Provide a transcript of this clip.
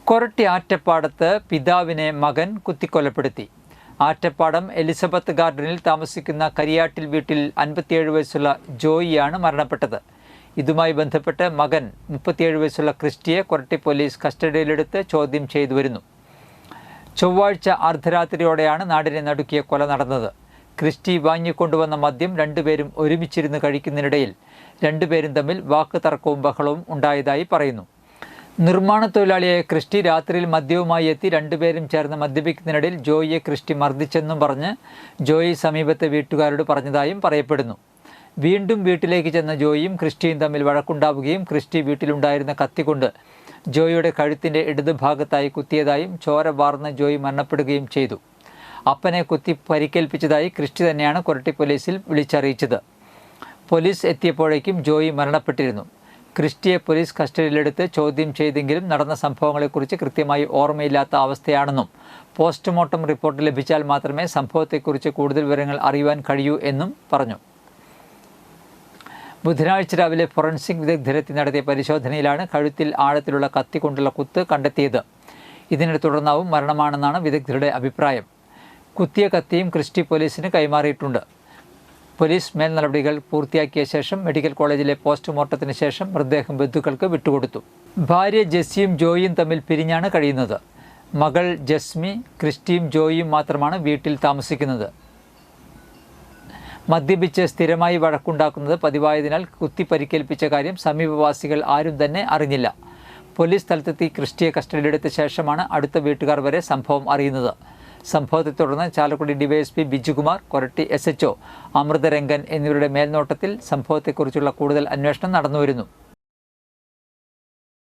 കൊരട്ടി ആറ്റപ്പാടത്ത് പിതാവിനെ മകൻ കുത്തിക്കൊലപ്പെടുത്തി. ആറ്റപ്പാടം എലിസബത്ത് ഗാർഡനിൽ താമസിക്കുന്ന കരിയാട്ടിൽ വീട്ടിൽ 57 വയസ്സുള്ള ജോയിയാണ് മരണപ്പെട്ടത്. ഇതുമായി ബന്ധപ്പെട്ട് മകൻ 37 വയസ്സുള്ള ക്രിസ്റ്റിയെ കൊരട്ടി പോലീസ് കസ്റ്റഡിയിലെടുത്ത് ചോദ്യം ചെയ്തു വരുന്നു. ചൊവ്വാഴ്ച അർദ്ധരാത്രിയോടെയാണ് നാടിനെ നടുക്കിയ കൊല നടന്നത്. ക്രിസ്റ്റി വാങ്ങിക്കൊണ്ടുവന്ന മദ്യം രണ്ടുപേരും ഒരുമിച്ചിരുന്ന് കഴിക്കുന്നതിനിടയിൽ രണ്ടുപേരും തമ്മിൽ വാക്കുതർക്കവും ബഹളവും ഉണ്ടായതായി പറയുന്നു. നിർമ്മാണ തൊഴിലാളിയായ ക്രിസ്റ്റി രാത്രിയിൽ മദ്യവുമായി എത്തി രണ്ടുപേരും ചേർന്ന് മദ്യപിക്കുന്നതിനിടയിൽ ജോയിയെ ക്രിസ്റ്റി മർദ്ദിച്ചെന്നും പറഞ്ഞ് ജോയി സമീപത്തെ വീട്ടുകാരോട് പറഞ്ഞതായും പറയപ്പെടുന്നു. വീണ്ടും വീട്ടിലേക്ക് ചെന്ന ജോയിയും ക്രിസ്റ്റിയും തമ്മിൽ വഴക്കുണ്ടാവുകയും ക്രിസ്റ്റി വീട്ടിലുണ്ടായിരുന്ന കത്തികൊണ്ട് ജോയിയുടെ കഴുത്തിൻ്റെ ഇടതുഭാഗത്തായി കുത്തിയതായും ചോര വാർന്ന ജോയി മരണപ്പെടുകയും ചെയ്തു. അപ്പനെ കുത്തി പരിക്കേൽപ്പിച്ചതായി ക്രിസ്റ്റി തന്നെയാണ് കൊരട്ടി പോലീസിൽ വിളിച്ചറിയിച്ചത്. പോലീസ് എത്തിയപ്പോഴേക്കും ജോയി മരണപ്പെട്ടിരുന്നു. ക്രിസ്റ്റിയെ പോലീസ് കസ്റ്റഡിയിലെടുത്ത് ചോദ്യം ചെയ്തെങ്കിലും നടന്ന സംഭവങ്ങളെക്കുറിച്ച് കൃത്യമായി ഓർമ്മയില്ലാത്ത അവസ്ഥയാണെന്നും പോസ്റ്റ്മോർട്ടം റിപ്പോർട്ട് ലഭിച്ചാൽ മാത്രമേ സംഭവത്തെക്കുറിച്ച് കൂടുതൽ വിവരങ്ങൾ അറിയുവാൻ കഴിയൂ എന്നും പറഞ്ഞു. ബുധനാഴ്ച രാവിലെ ഫോറൻസിക് വിദഗ്ധരെത്തി നടത്തിയ പരിശോധനയിലാണ് കഴുത്തിൽ ആഴത്തിലുള്ള കത്തി കൊണ്ടുള്ള കുത്ത് കണ്ടെത്തിയത്. ഇതിനെ തുടർന്നാവും മരണമാണെന്നാണ് വിദഗ്ധരുടെ അഭിപ്രായം. കുത്തിയ കത്തിയും ക്രിസ്റ്റി പോലീസിന് കൈമാറിയിട്ടുണ്ട്. പോലീസ് മേൽ നടപടികൾ പൂർത്തിയാക്കിയ ശേഷം മെഡിക്കൽ കോളേജിലെ പോസ്റ്റ്മോർട്ടത്തിന് ശേഷം മൃതദേഹം ബന്ധുക്കൾക്ക് വിട്ടുകൊടുത്തു. ഭാര്യ ജെസ്സിയും ജോയിയും തമ്മിൽ പിരിഞ്ഞാണ് കഴിയുന്നത്. മകൾ ജസ്മി, ക്രിസ്റ്റിയും ജോയിയും മാത്രമാണ് വീട്ടിൽ താമസിക്കുന്നത്. മദ്യപിച്ച് സ്ഥിരമായി വഴക്കുണ്ടാക്കുന്നത് പതിവായതിനാൽ കുത്തി പരിക്കേൽപ്പിച്ച കാര്യം സമീപവാസികൾ ആരും തന്നെ അറിഞ്ഞില്ല. പോലീസ് സ്ഥലത്തെത്തി ക്രിസ്റ്റിയെ കസ്റ്റഡിയിലെടുത്ത ശേഷമാണ് അടുത്ത വീട്ടുകാർ വരെ സംഭവം അറിയുന്നത്. സംഭവത്തെ തുടർന്ന് ചാലക്കുടി ഡിവൈഎസ്പി ബിജുകുമാർ, കൊരട്ടി SHO അമൃതരംഗൻ എന്നിവരുടെ മേൽനോട്ടത്തിൽ സംഭവത്തെക്കുറിച്ചുള്ള കൂടുതൽ അന്വേഷണം നടന്നുവരുന്നു.